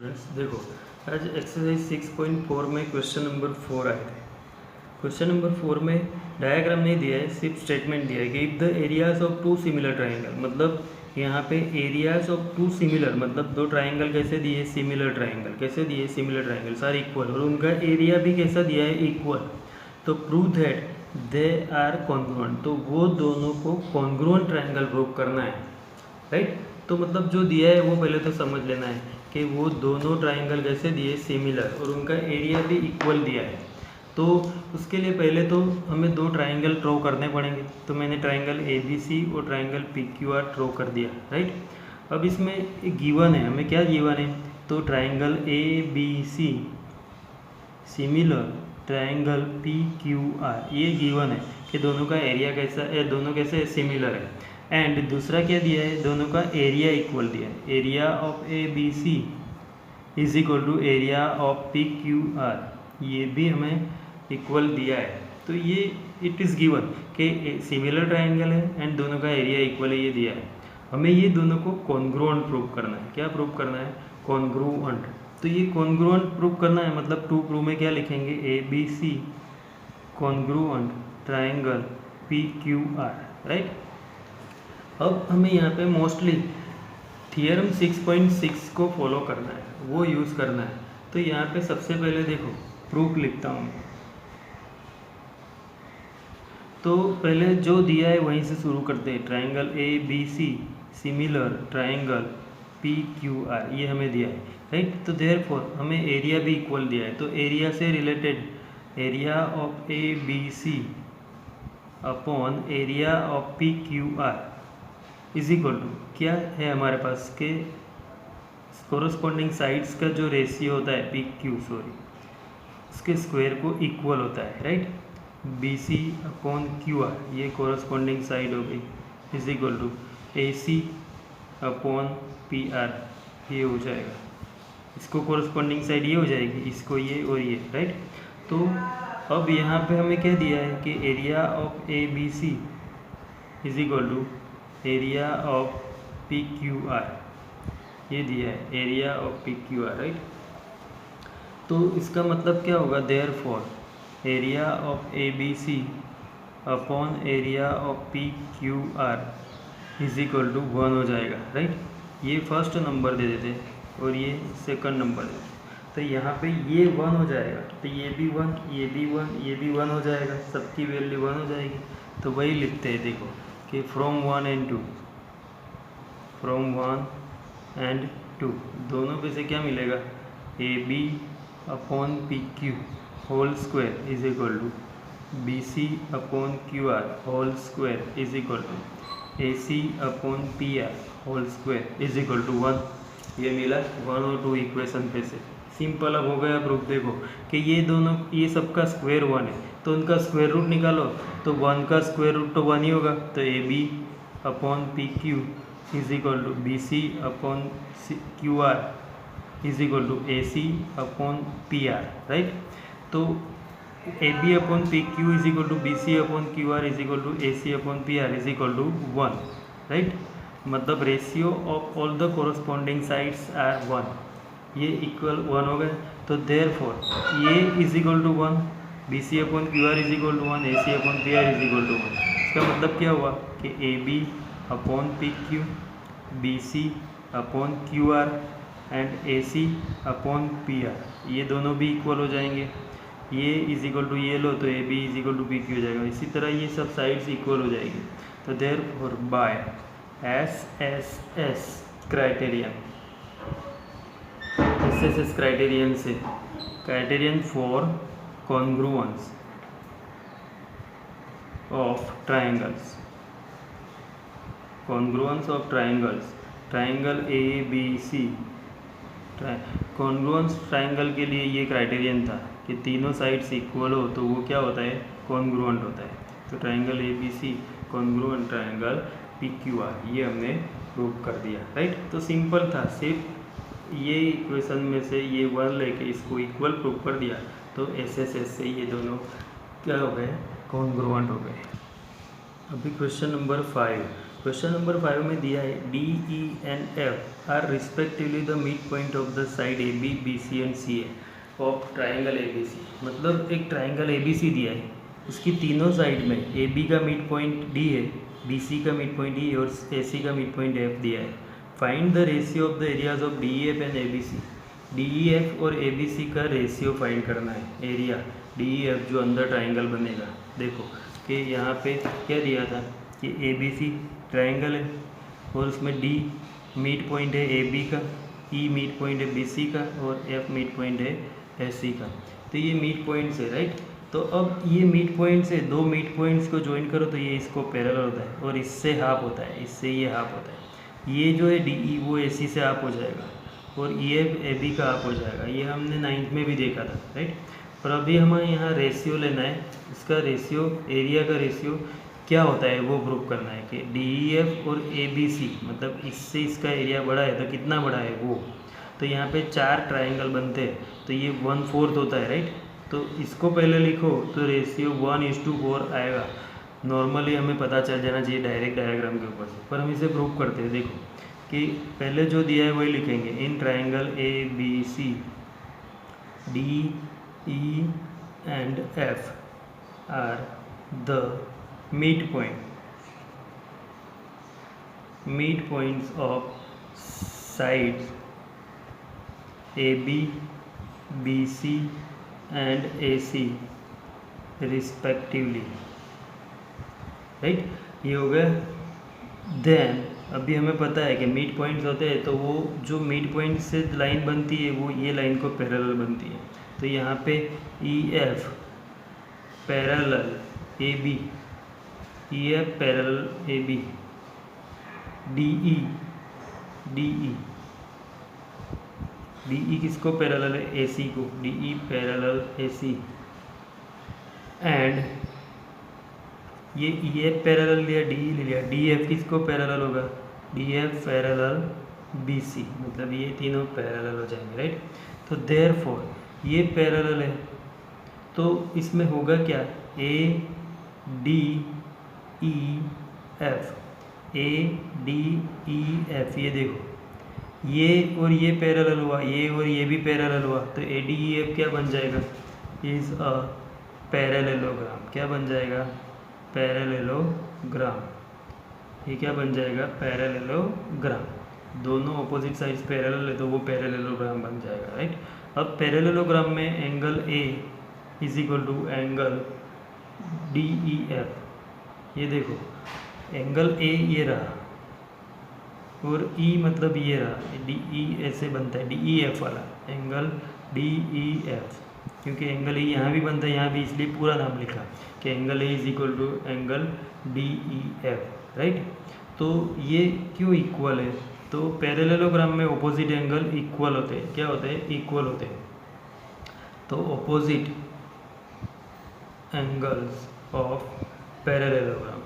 Friends देखो, आज exercise 6.4 में क्वेश्चन नंबर 4 आए थे। क्वेश्चन नंबर 4 में डायग्राम नहीं दिया है, सिर्फ स्टेटमेंट दिया है कि if the areas of two similar triangle, मतलब यहाँ पे एरियाज ऑफ टू सिमिलर मतलब दो ट्राइंगल कैसे दिए, सिमिलर ट्राइंगल कैसे दिए, सिमिलर ट्राइंगल सारे इक्वल और उनका एरिया भी कैसा दिया है, इक्वल। तो prove that they are congruent, तो वो दोनों को कॉन्ग्रुएंट ट्राइंगल प्रूव करना है, राइट। तो मतलब जो दिया है वो पहले तो समझ लेना है कि वो दोनों ट्राइंगल कैसे दिए, सिमिलर, और उनका एरिया भी इक्वल दिया है। तो उसके लिए पहले तो हमें दो ट्राइंगल ड्रॉ करने पड़ेंगे। तो मैंने ट्राइंगल ABC और ट्राइंगल PQR ड्रॉ कर दिया, राइट। अब इसमें एक गिवन है, हमें क्या गिवन है, तो triangle ABC similar triangle PQR, ये गिवन है कि दोनों का एरिया कैसा है, दोनों कैसे सिमिलर है। एंड दूसरा क्या दिया है, दोनों का एरिया इक्वल दिया है, area of ABC is equal to area of PQR, ये भी हमें इक्वल दिया है। तो ये इट इज़ गिवन कि सिमिलर ट्राइंगल है एंड दोनों का एरिया इक्वल है, ये दिया है। हमें ये दोनों को कॉन्ग्रुएंट प्रूव करना है। क्या प्रूव करना है, कॉन्ग्रुएंट। तो ये कॉन्ग्रुएंट प्रूव करना है, मतलब टू प्रूव में क्या लिखेंगे, ABC congruent triangle PQR, right. अब हमें यहाँ पे मोस्टली थियरम 6.6 को फॉलो करना है, वो यूज़ करना है। तो यहाँ पे सबसे पहले देखो प्रूफ लिखता हूँ। तो पहले जो दिया है वहीं से शुरू करते हैं। Triangle ABC similar triangle PQR, ये हमें दिया है, राइट। तो देयरफॉर हमें एरिया भी इक्वल दिया है, तो एरिया से related area of ABC upon area of PQR is equal to क्या है हमारे पास के कोरस्पॉन्डिंग साइड्स का जो रेशियो होता है PQ, उसके स्क्वायर को इक्वल होता है, राइट। BC अपॉन QR, ये कोरस्पॉन्डिंग साइड हो गई, is equal to AC upon PR, ये हो जाएगा। इसको कोरस्पॉन्डिंग साइड ये हो जाएगी, इसको ये और ये, राइट। तो अब यहाँ पे हमें क्या दिया है कि area of ABC is equal to area of PQR, ये दिया है एरिया ऑफ PQR, राइट। तो इसका मतलब क्या होगा, therefore area of ABC upon area of PQR is equal to 1 हो जाएगा, राइट। ये फर्स्ट नंबर दे देते और ये सेकंड नंबर दे देते। तो यहाँ पे ये 1 हो जाएगा, तो ये भी 1, ये भी 1, ये भी 1 हो जाएगा, सबकी वैल्यू 1 हो जाएगी। तो वही लिखते हैं, देखो कि फ्रॉम 1 and 2, फ्रॉम 1 and 2 दोनों पे से क्या मिलेगा, AB upon PQ whole square is equal to BC upon QR whole square is equal to AC upon PR whole square is equal to 1। ये मिला 1 और 2 इक्वेशन पे से। सिंपल अब हो गया प्रूफ। देखो कि ये दोनों, ये सबका स्क्वायर 1 है, तो उनका स्क्वायर रूट निकालो, तो 1 का स्क्वायर रूट तो 1 ही होगा। तो AB upon PQ is equal to BC upon QR is equal to AC upon PR, right. तो AB upon PQ is equal to BC upon QR is equal to AC upon PR is equal to 1, right. मतलब ratio of all the corresponding sides are 1, ये equal 1 हो गए। तो therefore ये is equal to 1, BC upon QR is equal to 1, AC upon PR is equal to 1। इसका मतलब क्या हुआ कि AB upon PQ, BC upon QR and AC upon PR, ये दोनों भी इक्वल हो जाएंगे। ये इज इक्वल टू ये लो, तो AB is equal to PQ हो जाएगा। इसी तरह ये सब साइड्स इक्वल हो जाएगी। तो therefore by SSS criterion, SSS criterion से, criterion for congruence of triangles, congruence of triangles, triangle ABC, congruence triangle के लिए ये क्राइटेरियन था कि तीनों साइड्स इक्वल हो तो वो क्या होता है, कॉन्ग्रुएंट होता है। तो triangle ABC congruent triangle PQR, ये हमने प्रूव कर दिया, राइट। तो सिंपल था, सिर्फ ये इक्वेशन में से ये 1 लेके इसको इक्वल प्रूव कर दिया, तो SSS से ये दोनों क्या हो गए, कॉन्ग्रुएंट हो गए। अभी क्वेश्चन नंबर 5, क्वेश्चन नंबर 5 में दिया है D E and F are respectively the mid point of the side A B B C and C A of triangle A B C. मतलब एक ट्राइंगल ए बी सी दिया है, उसकी तीनों side में ए बी का मिड पॉइंट डी है, B C का मिड पॉइंट ई और ए सी का मिड पॉइंट एफ दिया है। Find the ratio of the areas of D E F and A B C. D E F और ए बी सी का ratio find करना है, एरिया डी ई एफ जो अंदर ट्राइंगल बनेगा। देखो कि यहाँ पे क्या दिया था कि ए बी सी ट्राइंगल है और उसमें डी मिड पॉइंट है ए बी का, ई मिड पॉइंट है बी सी का और एफ मिड पॉइंट है ए सी का। तो ये मिड पॉइंट्स है, राइट। तो अब ये मिड पॉइंट से दो मिड पॉइंट्स को ज्वाइन करो तो ये इसको पैरेलल होता है और इससे हाफ होता है, इससे ये हाफ होता है। ये जो है डी ई वो ए सी से हाफ हो जाएगा और ई एफ ए बी का हाफ हो जाएगा। ये हमने 9th में भी देखा था, राइट। और अभी हमें यहाँ रेशियो लेना है, इसका रेशियो एरिया का रेशियो क्या होता है वो प्रूव करना है कि डी ई एफ और ए बी सी मतलब इससे इसका एरिया बड़ा है तो कितना बड़ा है वो। तो यहाँ पे 4 ट्राइंगल बनते हैं तो ये 1/4 होता है, राइट। तो इसको पहले लिखो तो रेशियो 1:4 आएगा। नॉर्मली हमें पता चल जाना चाहिए डायरेक्ट डायग्राम के ऊपर से, पर हम इसे प्रूव करते हैं। देखो कि पहले जो दिया है वही लिखेंगे। In triangle A B C D E and F are the mid points of sides AB, BC and AC respectively, right. ये हो गया। देन अभी हमें पता है कि मिड पॉइंट्स होते हैं तो वो जो मिड पॉइंट से लाइन बनती है वो ये लाइन को पैरेलल बनती है। तो यहाँ पे E F parallel A B, E F parallel A B, D E किसको पैरेलल है, ए सी को, D E parallel A C. And ये ई एफ पैरेलल लिया, डी ई ले लिया, डी एफ किसको पैरेलल होगा, D F parallel B C, मतलब ये तीनों पैरेलल हो जाएंगे, राइट। तो देयरफॉर ये पैरेलल है तो इसमें होगा क्या, ए डी ई एफ, ए डी ई एफ। ये देखो ये और ये पैरेलल हुआ, ये और ये भी पैरेलल हुआ तो ए डी ई एफ क्या बन जाएगा, इज़ अ पैरेललोग्राम। क्या बन जाएगा, पैरेललोग्राम। ये क्या बन जाएगा, पैरेललोग्राम। दोनों अपोजिट साइड्स पैरेलल है तो वो पैरेललोग्राम बन जाएगा, राइट। अब पैरेललोग्राम में angle A is equal to angle D E F. ये देखो एंगल ए ये रहा और ई मतलब ये रहा, डी ई ऐसे बनता है, डी ई एफ वाला एंगल डी ई एफ। क्योंकि एंगल ए यहाँ भी बनता है यहाँ भी, इसलिए पूरा नाम लिखा कि angle A is equal to angle D E F, right. तो ये क्यों इक्वल है, तो पैरेललोग्राम में ऑपोजिट एंगल इक्वल होते हैं। क्या होते हैं, इक्वल होते हैं। तो opposite angles of parallelogram,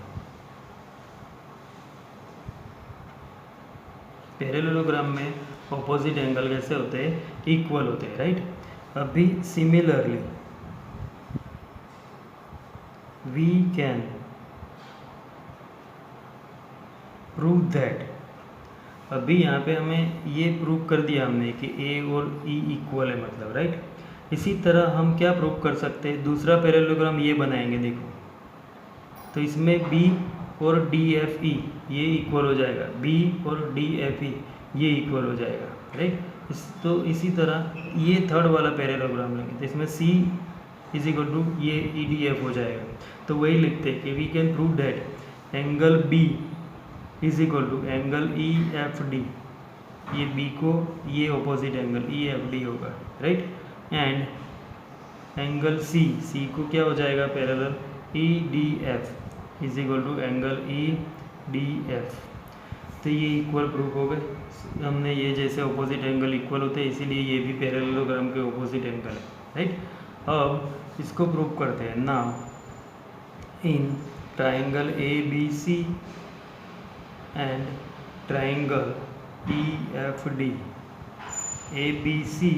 parallelogram में ऑपोजिट एंगल कैसे होते हैं, इक्वल होते हैं, राइट। अभी similarly we can prove that. अभी यहाँ पे हमें ये प्रूव कर दिया हमने कि ए और ई इक्वल है मतलब, राइट। इसी तरह हम क्या प्रूव कर सकते हैं, दूसरा पैरेललोग्राम ये बनाएंगे। देखो तो इसमें बी और डी एफ ई ये इक्वल हो जाएगा, बी और डी एफ ई ये इक्वल हो जाएगा, राइट। तो इसी तरह ये थर्ड वाला पैरेललोग्राम लेंगे तो इसमें सी इज इक्वल टू ये ई डी एफ हो जाएगा। तो वही लिखते हैं कि we can prove that angle B is equal to angle E F D. ये बी को ये opposite angle E F D होगा, राइट। एंड एंगल सी को क्या हो जाएगा, parallel E D F is equal to angle E D F. तो ये इक्वल प्रूफ हो गए। हमने ये जैसे ऑपोजिट एंगल इक्वल होते हैं इसीलिए ये भी पैरेललोग्राम के ऑपोजिट एंगल है, राइट। अब इसको प्रूव करते हैं। Now in triangle A B C and triangle E F D, A B C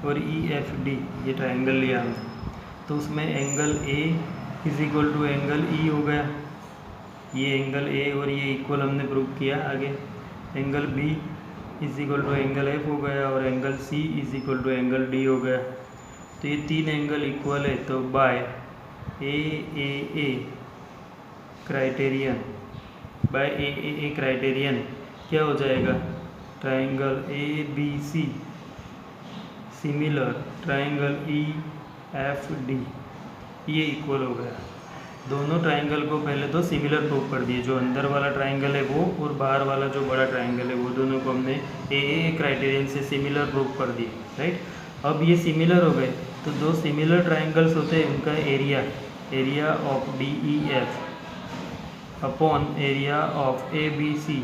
और ई एफ डी ये ट्राइंगल लिया हमने तो उसमें angle A is equal to angle E हो गया, ये एंगल ए और ये इक्वल हमने प्रूव किया। आगे angle B is equal to angle F हो गया और angle C is equal to angle D हो गया। तो ये तीन एंगल इक्वल है, तो by A criterion, by A criterion क्या हो जाएगा, triangle A B C similar triangle E F D, ये इक्वल हो गया। दोनों ट्राइंगल को पहले तो सिमिलर प्रूव कर दिए, जो अंदर वाला ट्राइंगल है वो और बाहर वाला जो बड़ा ट्राइंगल है वो दोनों को हमने ए क्राइटेरियन से सिमिलर प्रूव कर दिए, राइट। अब ये सिमिलर हो गए, तो दो सिमिलर ट्राइंगल्स होते हैं, उनका area of D E F upon area of A B C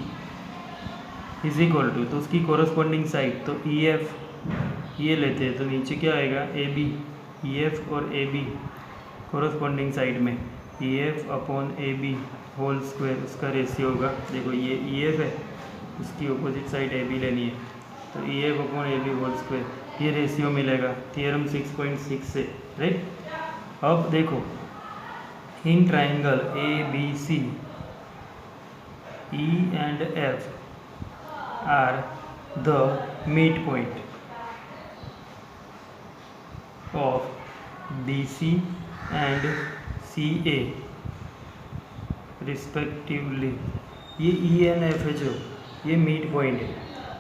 is equal to, तो उसकी कोरस्पॉन्डिंग साइड तो ई एफ ये लेते हैं, तो नीचे क्या आएगा ए बी, ई एफ और ए बी कोरस्पॉन्डिंग साइड में E F upon A B whole square, उसका रेशियो होगा। देखो ये ई एफ है, उसकी अपोजिट साइड ए बी लेनी है, तो E F upon A B whole square, ये रेशियो मिलेगा थियरम 6.6 से, राइट। अब देखो in triangle A B C E and F are the mid point of B C and C A respectively. ये E N F है जो ये mid point है,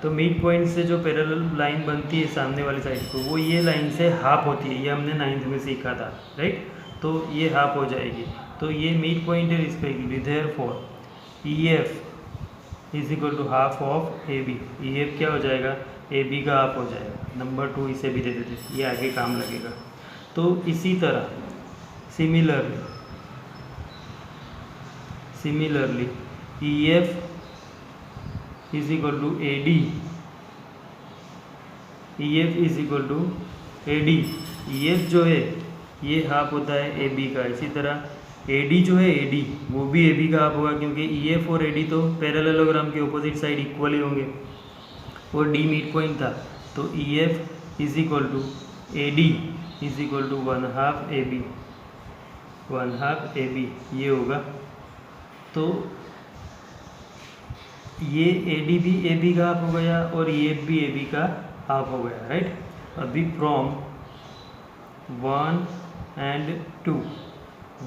तो मिड पॉइंट से जो पैरेलल लाइन बनती है सामने वाली साइड को, वो ये लाइन से हाफ होती है, ये हमने 9th में सीखा था, राइट। तो ये हाफ हो जाएगी, तो ये मिड पॉइंट है respectively, therefore E F is equal to half of A B. E F क्या हो जाएगा, ए बी का हाफ हो जाएगा। नंबर 2 इसे भी दे देते, ये आगे काम लगेगा। तो इसी तरह similarly E F is equal to A D, E F is equal to A D. E F जो है ये हाफ होता है ए बी का, इसी तरह ए डी जो है ए डी वो भी ए बी का हाफ होगा, क्योंकि ई एफ और ए डी तो पैरेललोग्राम के ऑपोजिट साइड इक्वल ही होंगे, और डी मिड पॉइंट था, तो E F is equal to A D is equal to 1/2 A B, 1/2 A B ये होगा। तो ये ए डी भी ए बी का हाफ हो गया और ये भी ए बी का हाफ हो गया, राइट। अभी फ्रॉम 1 and 2,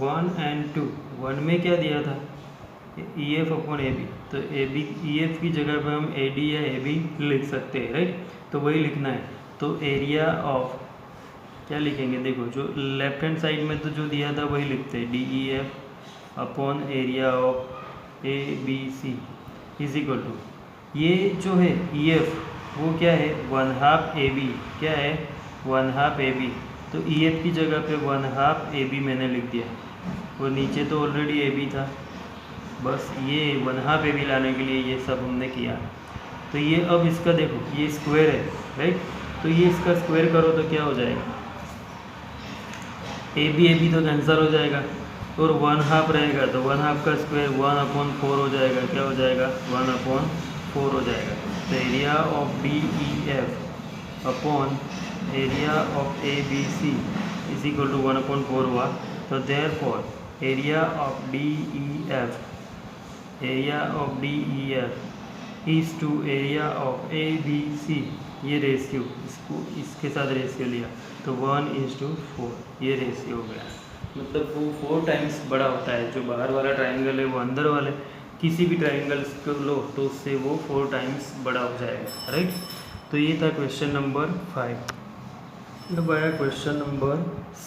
1 and 2, 1 में क्या दिया था E F upon A B, तो ए बी ई एफ की जगह पे हम ए डी या ए बी लिख सकते हैं, राइट। तो वही लिखना है, तो एरिया ऑफ क्या लिखेंगे, देखो जो लेफ्ट हैंड साइड में तो जो दिया था वही लिखते हैं, D E F upon area of A B C is equal to, ये जो है ई एफ वो क्या है 1/2 ए बी, क्या है 1/2 ए बी, तो ई एफ की जगह पे 1/2 ए बी मैंने लिख दिया, और नीचे तो ऑलरेडी ए बी था, बस ये 1/2 ए बी लाने के लिए ये सब हमने किया। तो ये अब इसका देखो ये स्क्वायर है, राइट, तो ये इसका स्क्वायर करो तो क्या हो जाएगा, ए बी तो कैंसिल हो जाएगा, और 1/2 रहेगा, तो 1/2 का स्क्वायर 1/4 हो जाएगा, क्या हो जाएगा 1/4 हो जाएगा। तो area of D E F upon area of A B C is equal to 1/4 हुआ, तो therefore area of D E F is to area of A B C, ये रेशियो इसको इसके साथ रेशियो लिया तो 1:4 ये रेशियो हो गया, मतलब वो 4 टाइम्स बड़ा होता है। जो बाहर वाला ट्राइंगल है वो अंदर वाले किसी भी ट्राइंगल्स को लो तो उससे वो 4 टाइम्स बड़ा हो जाएगा, राइट। तो ये था क्वेश्चन नंबर 5। अब आया क्वेश्चन नंबर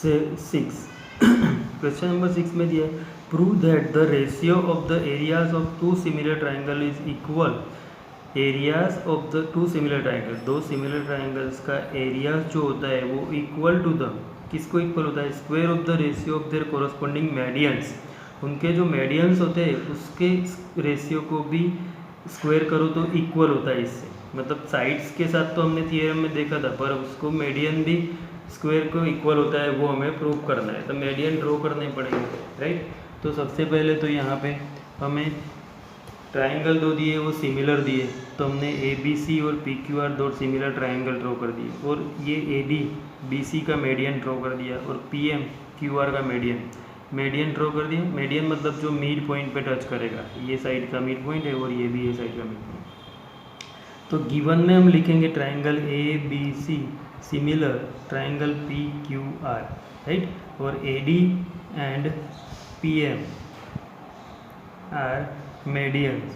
6। क्वेश्चन नंबर 6 में दिया है prove that the ratio of the areas of 2 similar triangle is equal. Areas of the 2 similar triangle, 2 similar triangles का एरिया जो होता है वो इक्वल टू द, किसको इक्वल होता है, square of the ratio of their corresponding medians, उनके जो मेडियंस होते हैं उसके रेशियो को भी स्क्वायर करो तो इक्वल होता है इससे। मतलब साइड्स के साथ तो हमने थियरम में देखा था, पर उसको मेडियन भी स्क्वायर को इक्वल होता है वो हमें प्रूव करना है, तो मेडियन ड्रॉ करने पड़ेंगे, राइट। तो सबसे पहले तो यहाँ पे हमें ट्राइंगल 2 दिए वो सिमिलर दिए, तो हमने ए बी सी और P Q are 2 similar triangle draw कर दिए, और ये ए डी बी सी का मेडियन ड्रॉ कर दिया, और पी एम क्यू आर का मेडियन, मीडियन ड्रॉ कर दिया। मीडियन मतलब जो मिड पॉइंट पे टच करेगा, ये साइड का मिड पॉइंट है और ये भी ये साइड का मिड पॉइंट। तो गिवन में हम लिखेंगे triangle A B C similar triangle P Q R, right, और A D and P M are medians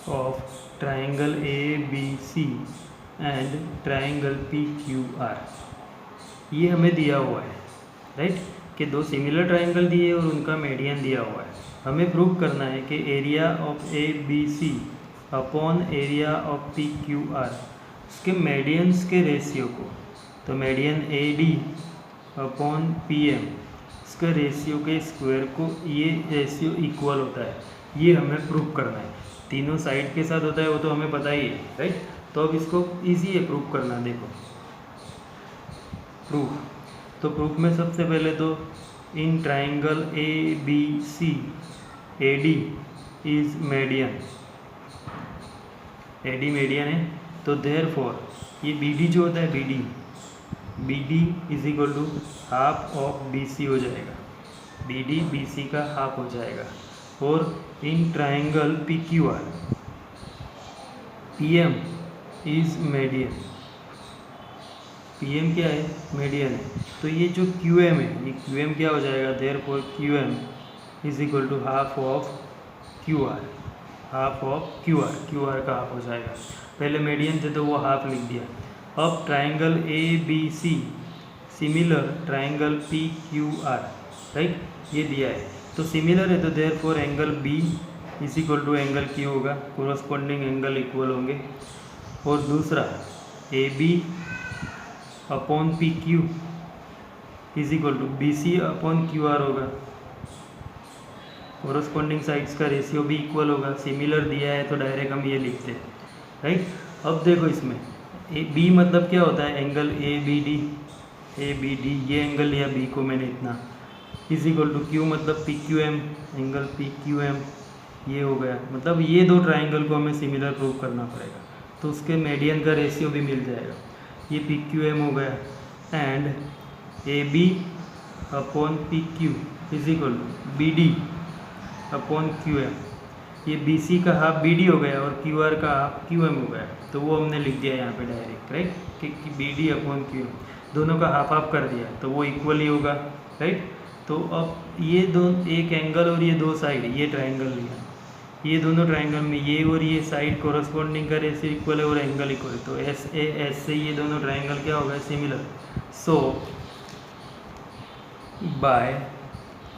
of triangle ABC and triangle PQR। ये हमें दिया हुआ है, राइट, कि दो सिमिलर ट्राइंगल दिए और उनका मीडियन दिया हुआ है। हमें प्रूव करना है कि area of ABC upon area of PQR उसके मीडियंस के रेशियो को, तो मीडियन AD अपॉन PM इसका रेशियो के स्क्वायर को, ये रेशियो इक्वल होता है, ये हमें प्रूव करना है। तीनों साइड के साथ होता है वो तो हमें पता ही है, राइट। तो अब इसको इजी है प्रूव करना। देखो प्रूफ, तो प्रूफ में सबसे पहले तो in triangle ABC AD is median, AD median है, तो देयरफॉर ये BD जो होता है BD is equal to half of BC हो जाएगा, BD BC का हाफ हो जाएगा। और in triangle PQR PM is median, PM क्या है, मीडियन है, तो ये जो QM है, ये QM क्या हो जाएगा, therefore QM is equal to half of QR, half of QR का हाफ हो जाएगा। पहले मीडियन थे तो वो हाफ लिख दिया। अब triangle ABC similar triangle PQR, right, ये दिया है, तो सिमिलर है तो therefore angle B is equal to angle Q होगा, कोरस्पॉन्डिंग एंगल इक्वल होंगे। और दूसरा AB upon PQ is equal to BC upon QR होगा, कोरस्पॉन्डिंग साइड्स का रेशियो भी इक्वल होगा। सिमिलर दिया है तो डायरेक्ट हम ये लिखते हैं, राइट। अब देखो इसमें B मतलब क्या होता है, एंगल ABD, ये एंगल लिया B को मैंने इतना, इज इक्वल टू Q मतलब PQM, एंगल PQM ये हो गया। मतलब ये दो ट्राइंगल को हमें सिमिलर प्रूव करना पड़ेगा, तो उसके मीडियन का रेशियो भी मिल जाएगा। ये PQM हो गया and AB upon PQ is equal to BD upon QM, ये BC का हाफ BD हो गया और QR का हाफ QM हो गया, तो वो हमने लिख दिया यहाँ पे डायरेक्ट, राइट, कि BD अपॉन QM दोनों का हाफ हाफ कर दिया तो वो इक्वल ही होगा, राइट। तो अब ये दो, एक एंगल और ये दो साइड, ये ट्राइंगल लिया, ये दोनों ट्राइंगल में ये और ये साइड कोरस्पॉन्डिंग का रेशियो इक्वल है और एंगल इक्वल है, तो SAS से ये दोनों ट्राइंगल क्या होगा, similar. So by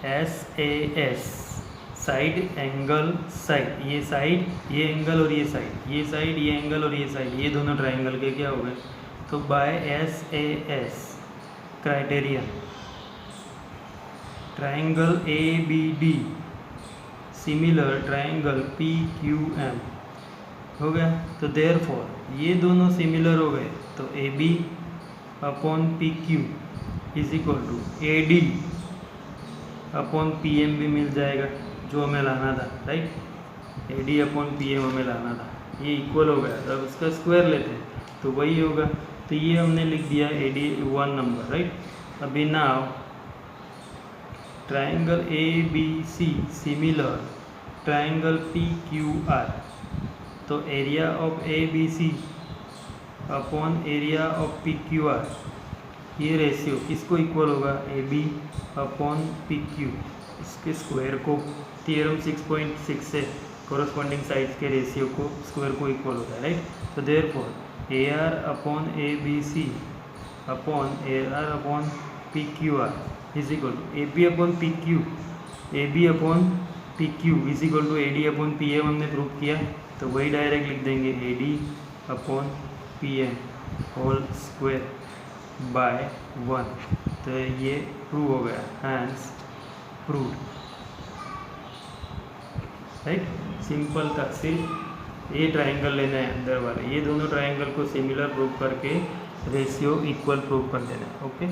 SAS side angle side, ये साइड, ये एंगल और ये साइड, ये साइड, ये एंगल और ये साइड, ये दोनों ट्राइंगल के क्या हो गए, तो by SAS criterion triangle ABD similar triangle PQM हो गया। तो देयरफॉर ये दोनों सिमिलर हो गए, तो AB upon PQ is equal to AD upon PM भी मिल जाएगा, जो हमें लाना था, राइट, AD अपॉन PM हमें लाना था, ये इक्वल हो गया। तो अब इसका स्क्वायर लेते हैं तो वही होगा, तो ये हमने लिख दिया AD 1 नंबर, राइट। अभी now triangle ABC similar triangle PQR, तो area of ABC upon area of PQR, ये रेशियो किसको इक्वल होगा, AB अपॉन PQ, इसके स्क्वायर को, थियरम 6.6 से कोरस्पॉन्डिंग साइड्स के रेशियो को, स्क्वायर को इक्वल होता है, राइट। तो therefore AR upon ABC upon AR upon PQR is equal to AB upon PQ is equal to AD upon PM हमने प्रूव किया, तो वही डायरेक्ट लिख देंगे AD upon PM whole square by 1, तो ये प्रूव हो गया, हैंस प्रूव, राइट। सिंपल था, सिर्फ ये ट्राइंगल लेना है अंदर वाले, ये दोनों ट्राइंगल को सिमिलर प्रूव करके रेशियो इक्वल प्रूव कर देना है, ओके।